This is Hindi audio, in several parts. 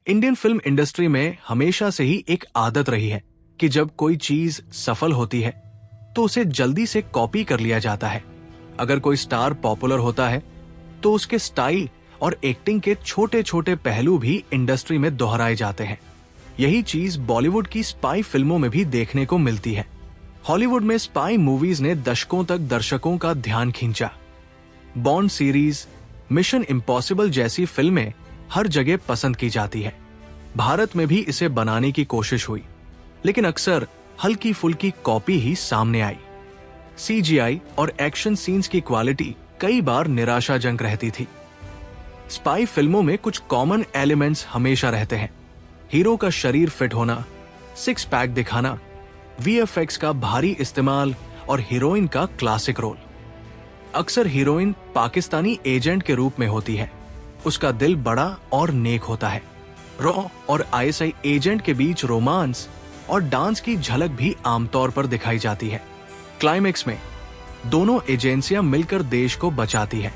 इंडियन फिल्म इंडस्ट्री में हमेशा से ही एक आदत रही है कि जब कोई चीज सफल होती है तो उसे जल्दी से कॉपी कर लिया जाता है। अगर कोई स्टार पॉपुलर होता है तो उसके स्टाइल और एक्टिंग के छोटे छोटे पहलू भी इंडस्ट्री में दोहराए जाते हैं। यही चीज बॉलीवुड की स्पाई फिल्मों में भी देखने को मिलती है। हॉलीवुड में स्पाई मूवीज ने दशकों तक दर्शकों का ध्यान खींचा। बॉन्ड सीरीज, मिशन इम्पॉसिबल जैसी फिल्में हर जगह पसंद की जाती है। भारत में भी इसे बनाने की कोशिश हुई, लेकिन अक्सर हल्की फुल्की कॉपी ही सामने आई। सीजीआई और एक्शन सीन्स की क्वालिटी कई बार निराशाजनक रहती थी। स्पाई फिल्मों में कुछ कॉमन एलिमेंट्स हमेशा रहते हैं। हीरो का शरीर फिट होना, सिक्स पैक दिखाना, वीएफएक्स का भारी इस्तेमाल और हीरोइन का क्लासिक रोल। अक्सर हीरोइन पाकिस्तानी एजेंट के रूप में होती है। उसका दिल बड़ा और नेक होता है। रॉ और आईएसआई एजेंट के बीच रोमांस और डांस की झलक भी आमतौर पर दिखाई जाती है। क्लाइमेक्स में दोनों एजेंसियां मिलकर देश को बचाती है।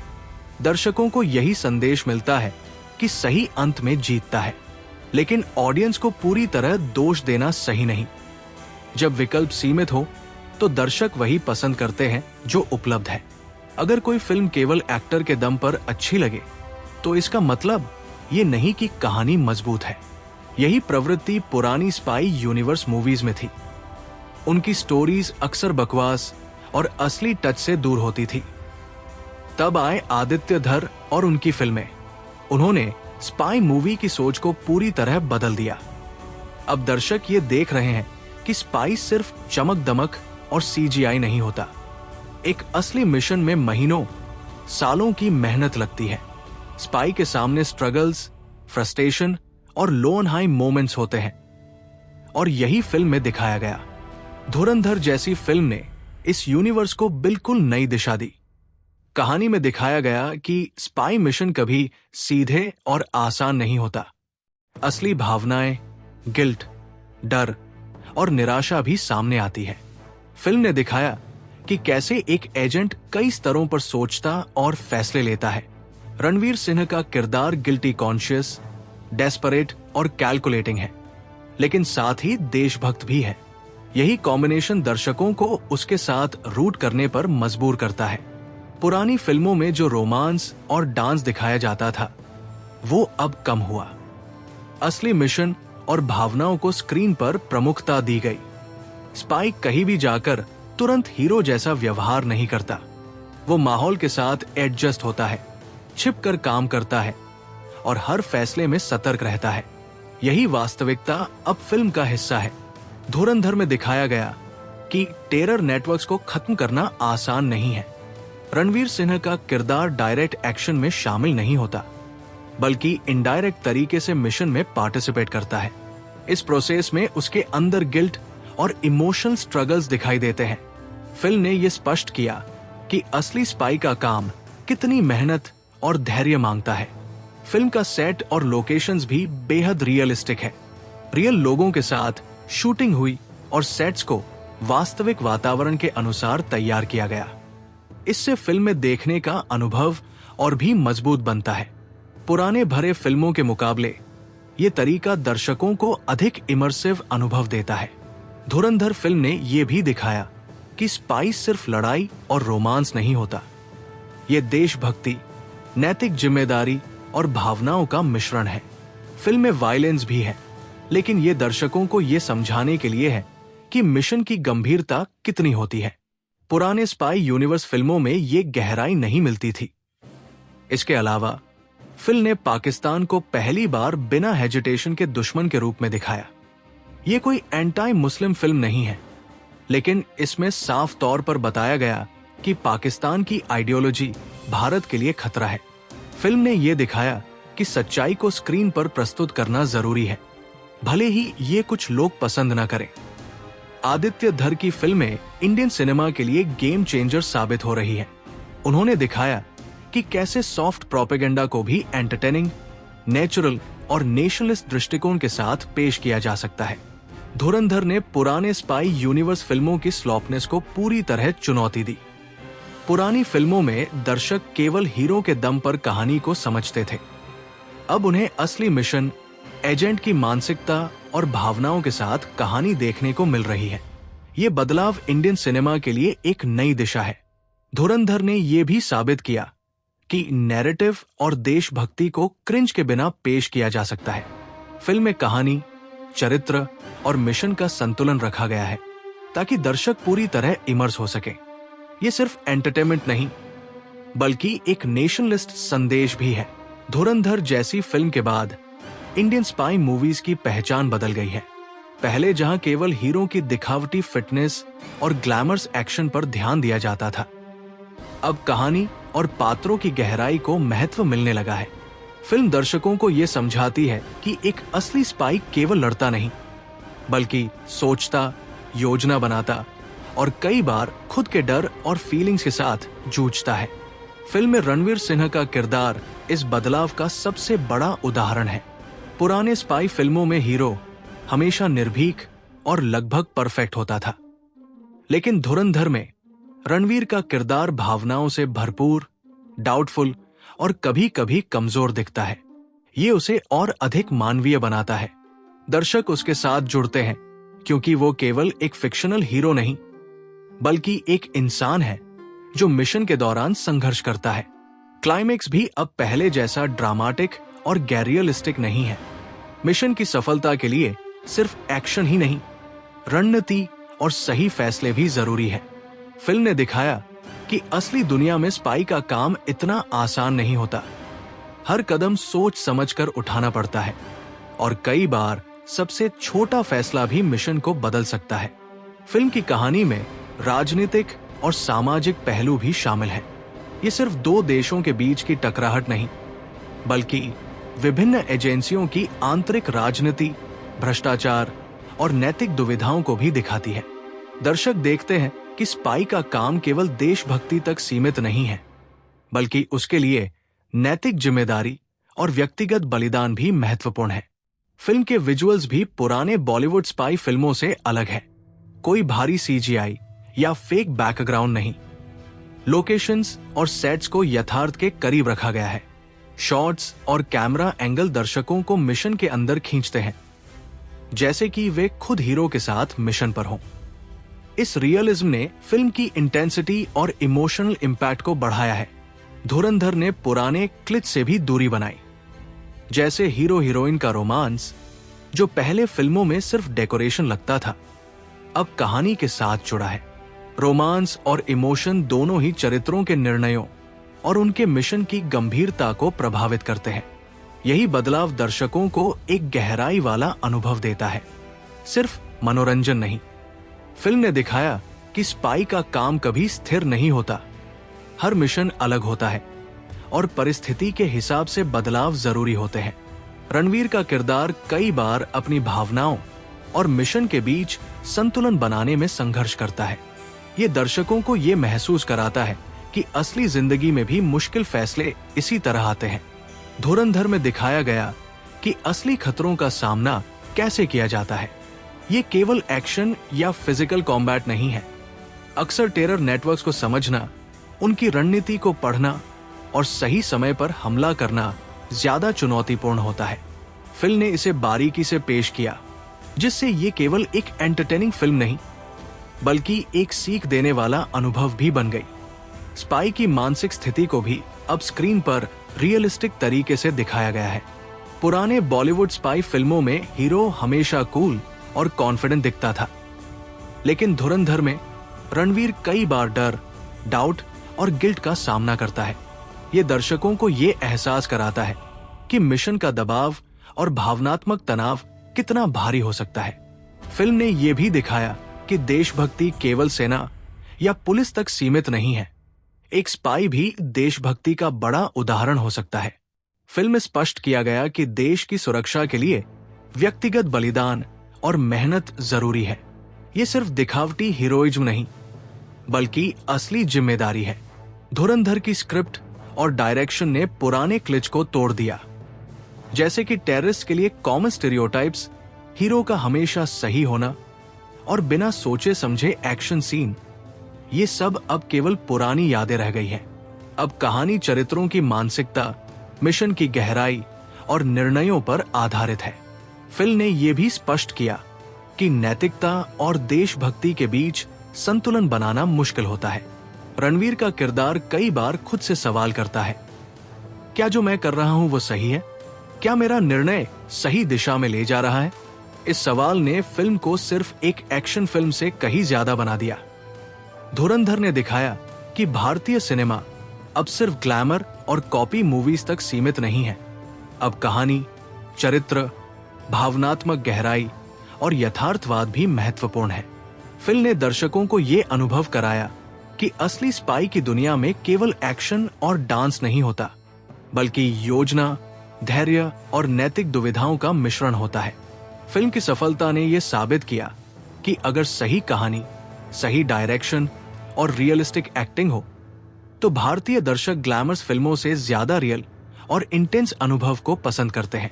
दर्शकों को यही संदेश मिलता है कि सही अंत में जीतता है, लेकिन ऑडियंस को पूरी तरह दोष देना सही नहीं। जब विकल्प सीमित हो तो दर्शक वही पसंद करते हैं जो उपलब्ध है। अगर कोई फिल्म केवल एक्टर के दम पर अच्छी लगे तो इसका मतलब ये नहीं कि कहानी मजबूत है। यही प्रवृत्ति पुरानी स्पाई यूनिवर्स मूवीज में थी। उनकी स्टोरीज अक्सर बकवास और असली टच से दूर होती थी। तब आए आदित्य धर और उनकी फिल्में। उन्होंने स्पाई मूवी की सोच को पूरी तरह बदल दिया। अब दर्शक ये देख रहे हैं कि स्पाई सिर्फ चमक दमक और सीजीआई नहीं होता। एक असली मिशन में महीनों, सालों की मेहनत लगती है। स्पाई के सामने स्ट्रगल्स, फ्रस्ट्रेशन और लो एंड हाई मोमेंट्स होते हैं, और यही फिल्म में दिखाया गया। धुरंधर जैसी फिल्म ने इस यूनिवर्स को बिल्कुल नई दिशा दी। कहानी में दिखाया गया कि स्पाई मिशन कभी सीधे और आसान नहीं होता। असली भावनाएं, गिल्ट, डर और निराशा भी सामने आती है। फिल्म ने दिखाया कि कैसे एक एजेंट कई स्तरों पर सोचता और फैसले लेता है। रणवीर सिंह का किरदार गिल्टी कॉन्शियस, डेस्परेट और कैलकुलेटिंग है, लेकिन साथ ही देशभक्त भी है। यही कॉम्बिनेशन दर्शकों को उसके साथ रूट करने पर मजबूर करता है। पुरानी फिल्मों में जो रोमांस और डांस दिखाया जाता था वो अब कम हुआ। असली मिशन और भावनाओं को स्क्रीन पर प्रमुखता दी गई। स्पाई कहीं भी जाकर तुरंत हीरो जैसा व्यवहार नहीं करता। वो माहौल के साथ एडजस्ट होता है, छिपकर काम करता है और हर फैसले में सतर्क रहता है। यही वास्तविकता अब फिल्म का हिस्सा है। धुरंधर में दिखाया गया कि टेरर नेटवर्क्स को खत्म करना आसान नहीं है। रणवीर सिंह का किरदार डायरेक्ट एक्शन में शामिल नहीं होता, बल्कि इनडायरेक्ट तरीके से मिशन में पार्टिसिपेट करता है। इस प्रोसेस में उसके अंदर गिल्ट और इमोशनल स्ट्रगल्स दिखाई देते हैं। फिल्म ने यह स्पष्ट किया कि असली स्पाई का काम कितनी मेहनत और धैर्य मांगता है। फिल्म का सेट और लोकेशंस भी बेहद रियलिस्टिक है। रियल लोगों के साथ शूटिंग हुई और सेट्स को वास्तविक वातावरण के अनुसार तैयार किया गया। इससे फिल्म में देखने का अनुभव और भी मजबूत बनता है। पुराने भरे फिल्मों के मुकाबले ये तरीका दर्शकों को अधिक इमर्सिव अनुभव देता है। धुरंधर फिल्म ने यह भी दिखाया कि स्पाई सिर्फ लड़ाई और रोमांस नहीं होता। ये देशभक्ति, नैतिक जिम्मेदारी और भावनाओं का मिश्रण है। फिल्म में वायलेंस भी है, लेकिन ये दर्शकों को ये समझाने के लिए है कि मिशन की गंभीरता कितनी होती है। पुराने स्पाई यूनिवर्स फिल्मों में ये गहराई नहीं मिलती थी। इसके अलावा फिल्म ने पाकिस्तान को पहली बार बिना हेजिटेशन के दुश्मन के रूप में दिखाया। ये कोई एंटी मुस्लिम फिल्म नहीं है, लेकिन इसमें साफ तौर पर बताया गया कि पाकिस्तान की आइडियोलॉजी भारत के लिए खतरा है। फिल्म ने यह दिखाया कि सच्चाई को स्क्रीन पर प्रस्तुत करना जरूरी है, भले ही ये कुछ लोग पसंद न करें। आदित्य धर की फिल्में इंडियन सिनेमा के लिए गेम चेंजर साबित हो रही है। उन्होंने दिखाया कि कैसे सॉफ्ट प्रोपेगेंडा को भी एंटरटेनिंग, नेचुरल और नेशनलिस्ट दृष्टिकोण के साथ पेश किया जा सकता है। धुरंधर ने पुराने स्पाई यूनिवर्स फिल्मों की स्लॉपनेस को पूरी तरह चुनौती दी। पुरानी फिल्मों में दर्शक केवल हीरो के दम पर कहानी को समझते थे। अब उन्हें असली मिशन, एजेंट की मानसिकता और भावनाओं के साथ कहानी देखने को मिल रही है। ये बदलाव इंडियन सिनेमा के लिए एक नई दिशा है। धुरंधर ने यह भी साबित किया कि नैरेटिव और देशभक्ति को क्रिंज के बिना पेश किया जा सकता है। फिल्म में कहानी, चरित्र और मिशन का संतुलन रखा गया है ताकि दर्शक पूरी तरह इमर्स हो सके। ये सिर्फ एंटरटेनमेंट नहीं बल्कि एक नेशनलिस्ट संदेश भी है। धुरंधर जैसी फिल्म के बाद इंडियन स्पाई मूवीज की पहचान बदल गई है। पहले जहां केवल हीरो की दिखावटी फिटनेस और ग्लैमरस एक्शन पर ध्यान दिया जाता था, अब कहानी और पात्रों की गहराई को महत्व मिलने लगा है। फिल्म दर्शकों को यह समझाती है कि एक असली स्पाई केवल लड़ता नहीं बल्कि सोचता, योजना बनाता और कई बार खुद के डर और फीलिंग्स के साथ जूझता है। फिल्म में रणवीर सिन्हा का किरदार इस बदलाव का सबसे बड़ा उदाहरण है। पुराने स्पाई फिल्मों में हीरो हमेशा निर्भीक और लगभग परफेक्ट होता था, लेकिन धुरंधर में रणवीर का किरदार भावनाओं से भरपूर, डाउटफुल और कभी-कभी कमजोर दिखता है। ये उसे और अधिक मानवीय बनाता है। दर्शक उसके साथ जुड़ते हैं क्योंकि वो केवल एक फिक्शनल हीरो नहीं बल्कि एक इंसान है जो मिशन के दौरान संघर्ष करता है। क्लाइमेक्स भी अब पहले जैसा ड्रामाटिक और गैरियलिस्टिक नहीं है। मिशन की सफलता के लिए सिर्फ एक्शन ही नहीं, रणनीति और सही फैसले भी जरूरी है। फिल्म ने दिखाया कि असली दुनिया में स्पाई का काम इतना आसान नहीं होता। हर कदम सोच समझकर उठाना पड़ता है और कई बार सबसे छोटा फैसला भी मिशन को बदल सकता है। फिल्म की कहानी में राजनीतिक और सामाजिक पहलू भी शामिल है। ये सिर्फ दो देशों के बीच की टकराहट नहीं बल्कि विभिन्न एजेंसियों की आंतरिक राजनीति, भ्रष्टाचार और नैतिक दुविधाओं को भी दिखाती है। दर्शक देखते हैं कि स्पाई का काम केवल देशभक्ति तक सीमित नहीं है बल्कि उसके लिए नैतिक जिम्मेदारी और व्यक्तिगत बलिदान भी महत्वपूर्ण है। फिल्म के विजुअल्स भी पुराने बॉलीवुड स्पाई फिल्मों से अलग है। कोई भारी सीजीआई या फेक बैकग्राउंड नहीं, लोकेशंस और सेट्स को यथार्थ के करीब रखा गया है। शॉट्स और कैमरा एंगल दर्शकों को मिशन के अंदर खींचते हैं जैसे कि वे खुद हीरो के साथ मिशन पर हों। इस रियलिज्म ने फिल्म की इंटेंसिटी और इमोशनल इंपैक्ट को बढ़ाया है। धुरंधर ने पुराने क्लिच से भी दूरी बनाई, जैसे हीरो हीरोइन का रोमांस जो पहले फिल्मों में सिर्फ डेकोरेशन लगता था, अब कहानी के साथ जुड़ा है। रोमांस और इमोशन दोनों ही चरित्रों के निर्णयों और उनके मिशन की गंभीरता को प्रभावित करते हैं। यही बदलाव दर्शकों को एक गहराई वाला अनुभव देता है, सिर्फ मनोरंजन नहीं। फिल्म ने दिखाया कि स्पाई का काम कभी स्थिर नहीं होता। हर मिशन अलग होता है और परिस्थिति के हिसाब से बदलाव जरूरी होते हैं। रणवीर का किरदार कई बार अपनी भावनाओं और मिशन के बीच संतुलन बनाने में संघर्ष करता है। ये दर्शकों को ये महसूस कराता है कि असली जिंदगी में भी मुश्किल फैसले इसी तरह आते हैं। धुरंधर में दिखाया गया कि असली खतरों का सामना कैसे किया जाता है। ये केवल एक्शन या फिजिकल कॉम्बैट नहीं है। अक्सर टेरर नेटवर्क्स को समझना, उनकी रणनीति को पढ़ना और सही समय पर हमला करना ज्यादा चुनौतीपूर्ण होता है। फिल्म ने इसे बारीकी से पेश किया, जिससे ये केवल एक एंटरटेनिंग फिल्म नहीं बल्कि एक सीख देने वाला अनुभव भी बन गई। स्पाई की मानसिक स्थिति को भी अब स्क्रीन पर रियलिस्टिक तरीके से दिखाया गया है। पुराने बॉलीवुड स्पाई फिल्मों में हीरो हमेशा कूल और कॉन्फिडेंट दिखता था, लेकिन धुरंधर में रणवीर कई बार डर, डाउट और गिल्ट का सामना करता है। ये दर्शकों को ये एहसास कराता है कि मिशन का दबाव और भावनात्मक तनाव कितना भारी हो सकता है। फिल्म ने यह भी दिखाया कि देशभक्ति केवल सेना या पुलिस तक सीमित नहीं है। एक स्पाई भी देशभक्ति का बड़ा उदाहरण हो सकता है। फिल्म में स्पष्ट किया गया कि देश की सुरक्षा के लिए व्यक्तिगत बलिदान और मेहनत जरूरी है। ये सिर्फ दिखावटी हीरोइज्म नहीं बल्कि असली जिम्मेदारी है। धुरंधर की स्क्रिप्ट और डायरेक्शन ने पुराने क्लिच को तोड़ दिया, जैसे कि टेररिस्ट के लिए कॉमन स्टीरियोटाइप्स, हीरो का हमेशा सही होना और बिना सोचे समझे एक्शन सीन। ये सब अब केवल पुरानी यादें रह गई हैं। अब कहानी चरित्रों की मानसिकता, मिशन की गहराई और निर्णयों पर आधारित है। फिल्म ने यह भी स्पष्ट किया कि नैतिकता और देशभक्ति के बीच संतुलन बनाना मुश्किल होता है। रणवीर का किरदार कई बार खुद से सवाल करता है, क्या जो मैं कर रहा हूं वो सही है? क्या मेरा निर्णय सही दिशा में ले जा रहा है? इस सवाल ने फिल्म को सिर्फ एक एक्शन फिल्म से कहीं ज्यादा बना दिया। धुरंधर ने दिखाया कि भारतीय सिनेमा अब सिर्फ ग्लैमर और कॉपी मूवीज तक सीमित नहीं है। अब कहानी, चरित्र, भावनात्मक गहराई और यथार्थवाद भी महत्वपूर्ण है। फिल्म ने दर्शकों को यह अनुभव कराया कि असली स्पाई की दुनिया में केवल एक्शन और डांस नहीं होता, बल्कि योजना, धैर्य और नैतिक दुविधाओं का मिश्रण होता है। फिल्म की सफलता ने यह साबित किया कि अगर सही कहानी, सही डायरेक्शन और रियलिस्टिक एक्टिंग हो तो भारतीय दर्शक ग्लैमरस फिल्मों से ज्यादा रियल और इंटेंस अनुभव को पसंद करते हैं।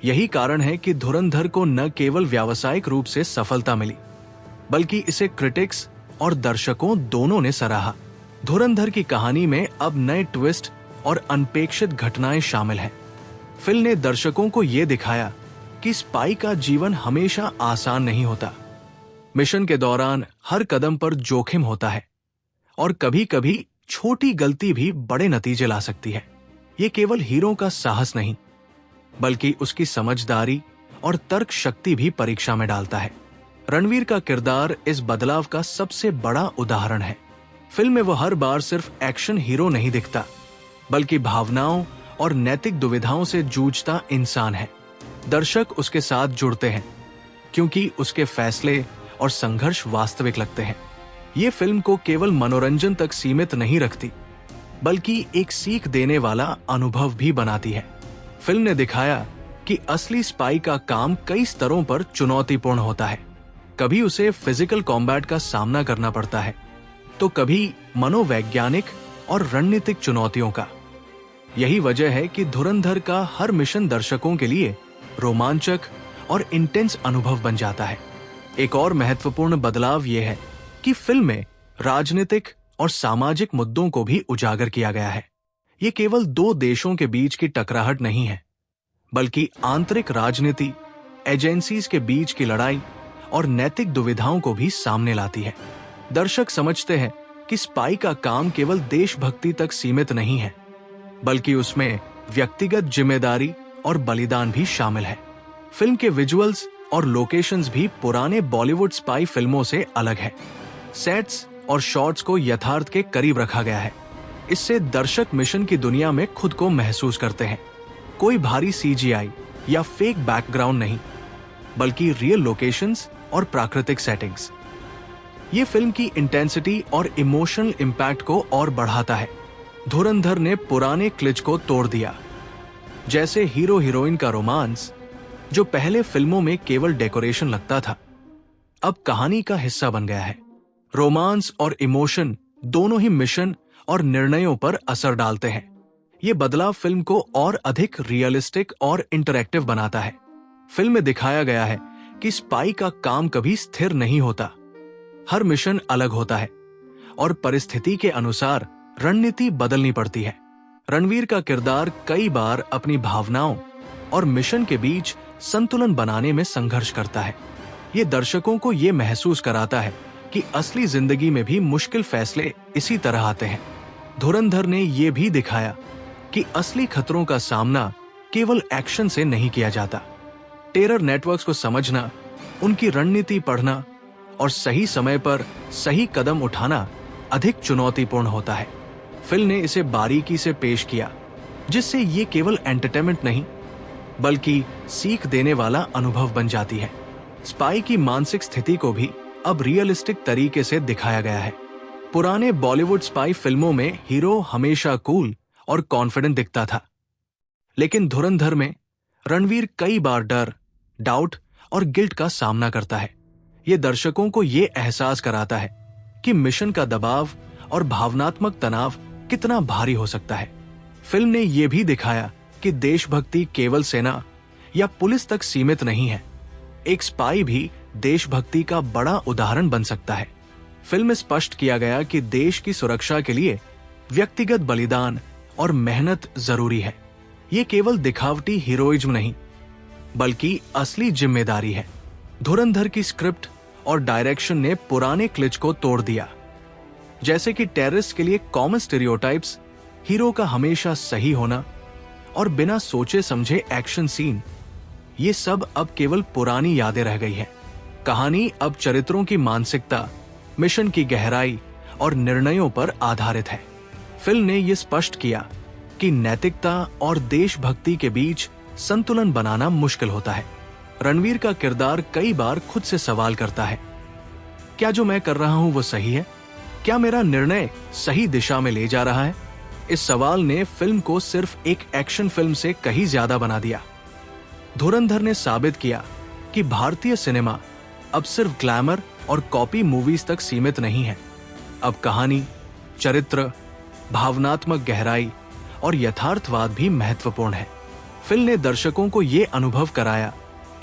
यही कारण है कि धुरंधर को न केवल व्यावसायिक रूप से सफलता मिली, बल्कि इसे क्रिटिक्स और दर्शकों दोनों ने सराहा। धुरंधर की कहानी में अब नए ट्विस्ट और अनपेक्षित घटनाएं शामिल हैं। फिल्म ने दर्शकों को यह दिखाया कि स्पाई का जीवन हमेशा आसान नहीं होता। मिशन के दौरान हर कदम पर जोखिम होता है और कभी-कभी छोटी गलती भी बड़े नतीजे ला सकती है। ये केवल हीरो का साहस नहीं, बल्कि उसकी समझदारी और तर्क शक्ति भी परीक्षा में डालता है। रणवीर का किरदार इस बदलाव का सबसे बड़ा उदाहरण है। फिल्म में वो हर बार सिर्फ एक्शन हीरो नहीं दिखता, बल्कि भावनाओं और नैतिक दुविधाओं से जूझता इंसान है। दर्शक उसके साथ जुड़ते हैं क्योंकि उसके फैसले और संघर्ष वास्तविक लगते हैं। ये फिल्म को केवल मनोरंजन तक सीमित नहीं रखती, बल्कि एक सीख देने वाला अनुभव भी बनाती है। फिल्म ने दिखाया कि असली स्पाई का काम कई स्तरों पर चुनौतीपूर्ण होता है। कभी उसे फिजिकल कॉम्बैट का सामना करना पड़ता है, तो कभी मनोवैज्ञानिक और रणनीतिक चुनौतियों का। यही वजह है कि धुरंधर का हर मिशन दर्शकों के लिए रोमांचक और इंटेंस अनुभव बन जाता है। एक और महत्वपूर्ण बदलाव यह है कि फिल्म में राजनीतिक और सामाजिक मुद्दों को भी उजागर किया गया है। ये केवल दो देशों के बीच की टकराहट नहीं है, बल्कि आंतरिक राजनीति, एजेंसीज के बीच की लड़ाई और नैतिक दुविधाओं को भी सामने लाती है। दर्शक समझते हैं कि स्पाई का काम केवल देशभक्ति तक सीमित नहीं है, बल्कि उसमें व्यक्तिगत जिम्मेदारी और बलिदान भी शामिल है। फिल्म के विजुअल्स और लोकेशंस भी पुराने बॉलीवुड स्पाई फिल्मों से अलग है। सेट्स और शॉट्स को यथार्थ के करीब रखा गया है। इससे दर्शक मिशन की दुनिया में खुद को महसूस करते हैं। कोई भारी सीजीआई या फेक बैकग्राउंड नहीं, बल्कि रियल लोकेशंस और प्राकृतिक सेटिंग्स। ये फिल्म की इंटेंसिटी और इमोशनल इंपैक्ट को और बढ़ाता है। धुरंधर ने पुराने क्लिच को तोड़ दिया, जैसे हीरो हीरोइन का रोमांस, जो पहले फिल्मों में केवल डेकोरेशन लगता था, अब कहानी का हिस्सा बन गया है। रोमांस और इमोशन दोनों ही मिशन और निर्णयों पर असर डालते हैं। ये बदलाव फिल्म को और अधिक रियलिस्टिक और इंटरैक्टिव बनाता है। फिल्म में दिखाया गया है कि स्पाई का काम कभी स्थिर नहीं होता। हर मिशन अलग होता है और परिस्थिति के अनुसार रणनीति बदलनी पड़ती है। रणवीर का किरदार कई बार अपनी भावनाओं और मिशन के बीच संतुलन बनाने में संघर्ष करता है। ये दर्शकों को ये महसूस कराता है कि असली जिंदगी में भी मुश्किल फैसले इसी तरह आते हैं। धुरंधर ने ये भी दिखाया कि असली खतरों का सामना केवल एक्शन से नहीं किया जाता। टेरर नेटवर्क्स को समझना, उनकी रणनीति पढ़ना और सही समय पर सही कदम उठाना अधिक चुनौतीपूर्ण होता है। फिल्म ने इसे बारीकी से पेश किया, जिससे ये केवल एंटरटेनमेंट नहीं, बल्कि सीख देने वाला अनुभव बन जाती है। स्पाई की मानसिक स्थिति को भी अब रियलिस्टिक तरीके से दिखाया गया है। पुराने बॉलीवुड स्पाई फिल्मों में हीरो हमेशा कूल और कॉन्फिडेंट दिखता था, लेकिन धुरंधर में रणवीर कई बार डर, डाउट और गिल्ट का सामना करता है। ये दर्शकों को ये एहसास कराता है कि मिशन का दबाव और भावनात्मक तनाव कितना भारी हो सकता है। फिल्म ने यह भी दिखाया कि देशभक्ति केवल सेना या पुलिस तक सीमित नहीं है। एक स्पाई भी देशभक्ति का बड़ा उदाहरण बन सकता है। फिल्म में स्पष्ट किया गया कि देश की सुरक्षा के लिए व्यक्तिगत बलिदान और मेहनत जरूरी है। ये केवल दिखावटी हीरोइज्म नहीं, बल्कि असली जिम्मेदारी है। धुरंधर की स्क्रिप्ट और डायरेक्शन ने पुराने क्लिच को तोड़ दिया, जैसे कि टेररिस्ट के लिए कॉमन स्टीरियोटाइप्स, हीरो का हमेशा सही होना और बिना सोचे समझे एक्शन सीन। ये सब अब केवल पुरानी यादें रह गई हैं। कहानी अब चरित्रों की मानसिकता, मिशन की गहराई और निर्णयों पर आधारित है। फिल्म ने यह स्पष्ट किया कि नैतिकता और देशभक्ति के बीच संतुलन बनाना मुश्किल होता है। रणवीर का किरदार कई बार खुद से सवाल करता है, क्या जो मैं कर रहा हूं वो सही है? क्या मेरा निर्णय सही दिशा में ले जा रहा है? इस सवाल ने फिल्म को सिर्फ एक एक्शन फिल्म से कहीं ज्यादा बना दिया। धुरंधर ने साबित किया कि भारतीय सिनेमा अब सिर्फ ग्लैमर और कॉपी मूवीज तक सीमित नहीं है। अब कहानी, चरित्र, भावनात्मक गहराई और यथार्थवाद भी महत्वपूर्ण है। फिल्म ने दर्शकों को यह अनुभव कराया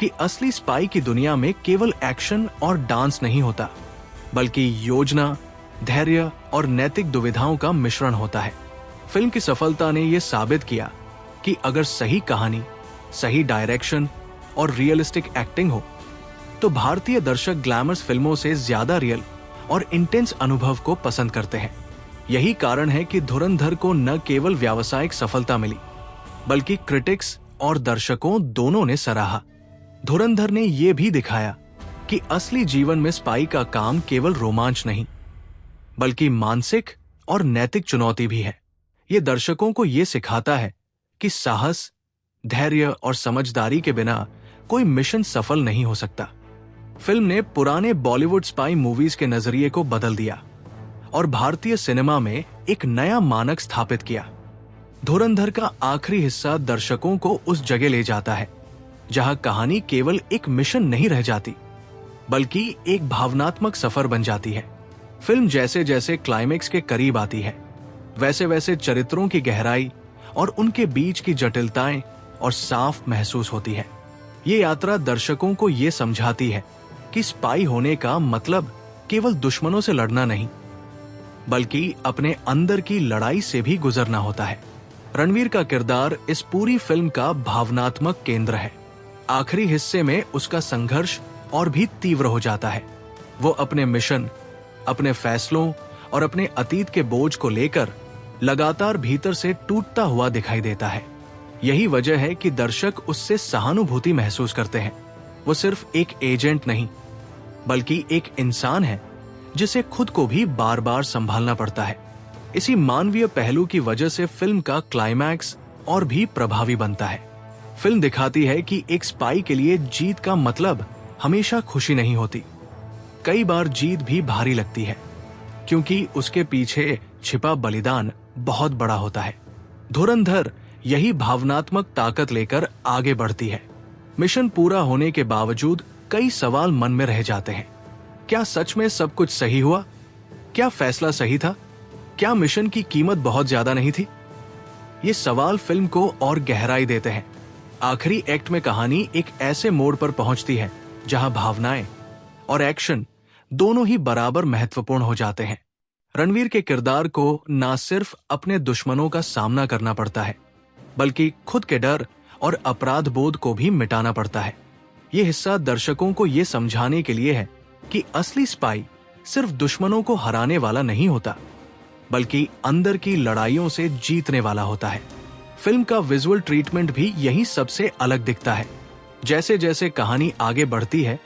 कि असली स्पाई की दुनिया में केवल एक्शन और डांस नहीं होता, बल्कि योजना, धैर्य और नैतिक दुविधाओं का मिश्रण होता है। फिल्म की सफलता ने यह साबित किया कि अगर सही कहानी, सही डायरेक्शन और रियलिस्टिक एक्टिंग हो तो भारतीय दर्शक ग्लैमरस फिल्मों से ज्यादा रियल और इंटेंस अनुभव को पसंद करते हैं। यही कारण है कि धुरंधर को न केवल व्यावसायिक सफलता मिली, बल्कि क्रिटिक्स और दर्शकों दोनों ने सराहा। धुरंधर ने यह भी दिखाया कि असली जीवन में स्पाई का काम केवल रोमांच नहीं, बल्कि मानसिक और नैतिक चुनौती भी है। यह दर्शकों को यह सिखाता है कि साहस, धैर्य और समझदारी के बिना कोई मिशन सफल नहीं हो सकता। फिल्म ने पुराने बॉलीवुड स्पाई मूवीज के नजरिए को बदल दिया और भारतीय सिनेमा में एक नया मानक स्थापित किया। धुरंधर का आखिरी हिस्सा दर्शकों को उस जगह ले जाता है जहां कहानी केवल एक मिशन नहीं रह जाती, बल्कि एक भावनात्मक सफर बन जाती है। फिल्म जैसे जैसे क्लाइमेक्स के करीब आती है, वैसे वैसे चरित्रों की गहराई और उनके बीच की जटिलताएं और साफ महसूस होती है। ये यात्रा दर्शकों को ये समझाती है कि स्पाई होने का मतलब केवल दुश्मनों से लड़ना नहीं, बल्कि अपने अंदर की लड़ाई से भी गुजरना होता है। रणवीर का किरदार इस पूरी फिल्म का भावनात्मक केंद्र है। आखिरी हिस्से में उसका संघर्ष और भी तीव्र हो जाता है। वो अपने मिशन, अपने फैसलों और अपने अतीत के बोझ को लेकर लगातार भीतर से टूटता हुआ दिखाई देता है। यही वजह है कि दर्शक उससे सहानुभूति महसूस करते हैं। वो सिर्फ एक एजेंट नहीं, बल्कि एक इंसान है जिसे खुद को भी बार बार संभालना पड़ता है। इसी मानवीय पहलू की वजह से फिल्म का क्लाइमैक्स और भी प्रभावी बनता है। फिल्म दिखाती है कि एक स्पाई के लिए जीत का मतलब हमेशा खुशी नहीं होती। कई बार जीत भी भारी लगती है, क्योंकि उसके पीछे छिपा बलिदान बहुत बड़ा होता है। धुरंधर यही भावनात्मक ताकत लेकर आगे बढ़ती है। मिशन पूरा होने के बावजूद कई सवाल मन में रह जाते हैं। क्या सच में सब कुछ सही हुआ? क्या फैसला सही था? क्या मिशन की कीमत बहुत ज्यादा नहीं थी? ये सवाल फिल्म को और गहराई देते हैं। आखिरी एक्ट में कहानी एक ऐसे मोड़ पर पहुंचती है जहां भावनाएं और एक्शन दोनों ही बराबर महत्वपूर्ण हो जाते हैं। रणवीर के किरदार को न सिर्फ अपने दुश्मनों का सामना करना पड़ता है, बल्कि खुद के डर और अपराध बोध को भी मिटाना पड़ता है। ये हिस्सा दर्शकों को ये समझाने के लिए है कि असली स्पाई सिर्फ दुश्मनों को हराने वाला नहीं होता, बल्कि अंदर की लड़ाइयों से जीतने वाला होता है। फिल्म का विजुअल ट्रीटमेंट भी यही सबसे अलग दिखता है। जैसे जैसे कहानी आगे बढ़ती है,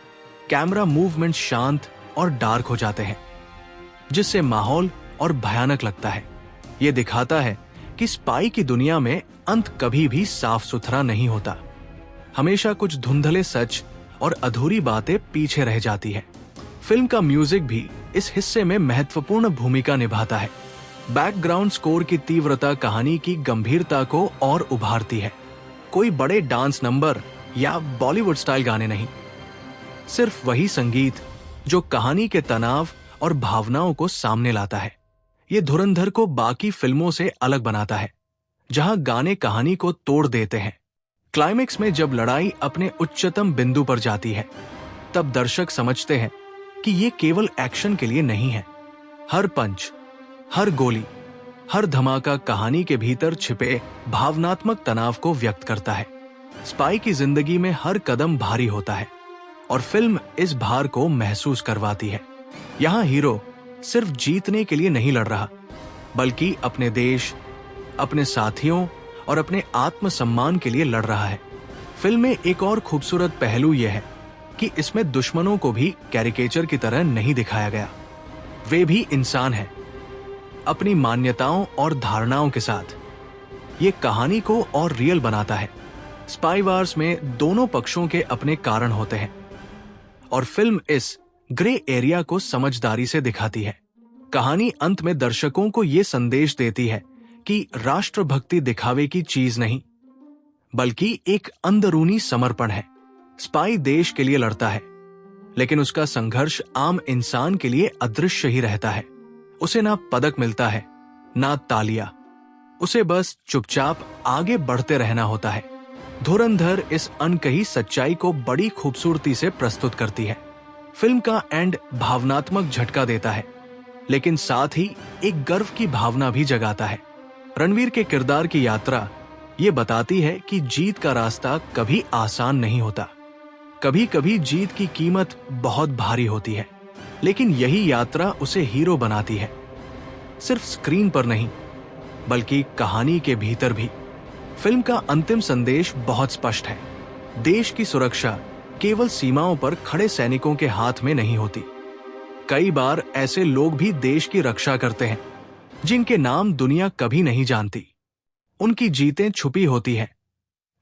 कैमरा मूवमेंट शांत और डार्क हो जाते हैं, जिससे माहौल और भयानक लगता है। ये दिखाता है कि स्पाई की दुनिया में अंत कभी भी साफ सुथरा नहीं होता। हमेशा कुछ धुंधले सच और अधूरी बातें पीछे रह जाती है। फिल्म का म्यूजिक भी इस हिस्से में महत्वपूर्ण भूमिका निभाता है। बैकग्राउंड स्कोर की तीव्रता कहानी की गंभीरता को और उभारती है। कोई बड़े डांस नंबर या बॉलीवुड स्टाइल गाने नहीं, सिर्फ वही संगीत जो कहानी के तनाव और भावनाओं को सामने लाता है। ये धुरंधर को बाकी फिल्मों से अलग बनाता है, जहां गाने कहानी को तोड़ देते हैं। क्लाइमेक्स में जब लड़ाई अपने उच्चतम बिंदु पर जाती है, तब दर्शक समझते हैं कि ये केवल एक्शन के लिए नहीं है। हर पंच, हर गोली, हर धमाका कहानी के भीतर छिपे भावनात्मक तनाव को व्यक्त करता है। स्पाई की जिंदगी में हर कदम भारी होता है और फिल्म इस भार को महसूस करवाती है। यहाँ हीरो सिर्फ जीतने के लिए नहीं लड़ रहा, बल्कि अपने देश, अपने साथियों और अपने आत्मसम्मान के लिए लड़ रहा है। फिल्म में एक और खूबसूरत पहलू यह है कि इसमें दुश्मनों को भी कैरिकेचर की तरह नहीं दिखाया गया। वे भी इंसान हैं, अपनी मान्यताओं और धारणाओं के साथ। ये कहानी को और रियल बनाता है। स्पाई वार्स में दोनों पक्षों के अपने कारण होते हैं और फिल्म इस ग्रे एरिया को समझदारी से दिखाती है। कहानी अंत में दर्शकों को यह संदेश देती है कि राष्ट्रभक्ति दिखावे की चीज नहीं, बल्कि एक अंदरूनी समर्पण है। स्पाई देश के लिए लड़ता है, लेकिन उसका संघर्ष आम इंसान के लिए अदृश्य ही रहता है। उसे ना पदक मिलता है, ना तालियां। उसे बस चुपचाप आगे बढ़ते रहना होता है। धुरंधर इस अनकही सच्चाई को बड़ी खूबसूरती से प्रस्तुत करती है। फिल्म का एंड भावनात्मक झटका देता है, लेकिन साथ ही एक गर्व की भावना भी जगाता है। रणवीर के किरदार की यात्रा ये बताती है कि जीत का रास्ता कभी आसान नहीं होता। कभी कभी जीत की कीमत बहुत भारी होती है, लेकिन यही यात्रा उसे हीरो बनाती है। सिर्फ स्क्रीन पर नहीं, बल्कि कहानी के भीतर भी। फिल्म का अंतिम संदेश बहुत स्पष्ट है। देश की सुरक्षा केवल सीमाओं पर खड़े सैनिकों के हाथ में नहीं होती। कई बार ऐसे लोग भी देश की रक्षा करते हैं, जिनके नाम दुनिया कभी नहीं जानती। उनकी जीतें छुपी होती हैं,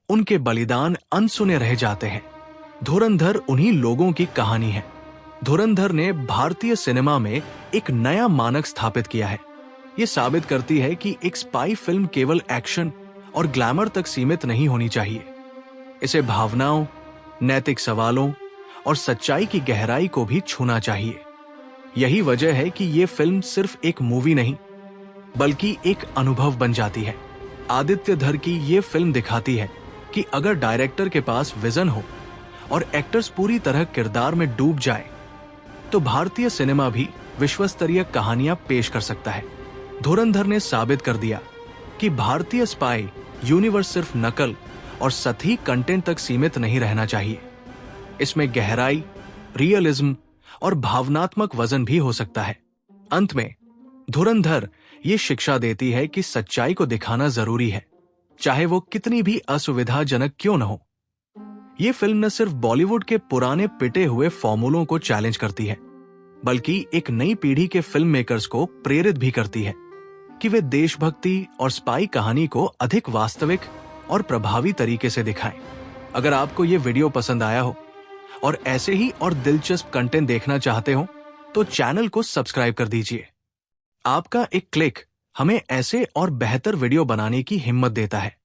उनके बलिदान अनसुने रह जाते हैं। धुरंधर उन्हीं लोगों की कहानी है। धुरंधर ने भारतीय सिनेमा में एक नया मानक स्थापित किया है। ये साबित करती है कि एक स्पाई फिल्म केवल एक्शन और ग्लैमर तक सीमित नहीं होनी चाहिए। इसे भावनाओं, नैतिक सवालों और सच्चाई की गहराई को भी छूना चाहिए। यही वजह है कि ये फिल्म सिर्फ एक मूवी नहीं, बल्कि एक अनुभव बन जाती है। आदित्य धर की ये फिल्म दिखाती है कि अगर डायरेक्टर के पास विजन हो और एक्टर्स पूरी तरह किरदार में डूब जाए, तो भारतीय सिनेमा भी विश्वस्तरीय कहानियां पेश कर सकता है। धुरंधर ने साबित कर दिया कि भारतीय स्पाई यूनिवर्स सिर्फ नकल और सतही कंटेंट तक सीमित नहीं रहना चाहिए। इसमें गहराई, रियलिज्म और भावनात्मक वजन भी हो सकता है। अंत में धुरंधर ये शिक्षा देती है कि सच्चाई को दिखाना जरूरी है, चाहे वो कितनी भी असुविधाजनक क्यों न हो। ये फिल्म न सिर्फ बॉलीवुड के पुराने पिटे हुए फॉर्मूलों को चैलेंज करती है, बल्कि एक नई पीढ़ी के फिल्म मेकर्स को प्रेरित भी करती है कि वे देशभक्ति और स्पाई कहानी को अधिक वास्तविक और प्रभावी तरीके से दिखाएं। अगर आपको ये वीडियो पसंद आया हो और ऐसे ही और दिलचस्प कंटेंट देखना चाहते हो, तो चैनल को सब्सक्राइब कर दीजिए। आपका एक क्लिक हमें ऐसे और बेहतर वीडियो बनाने की हिम्मत देता है।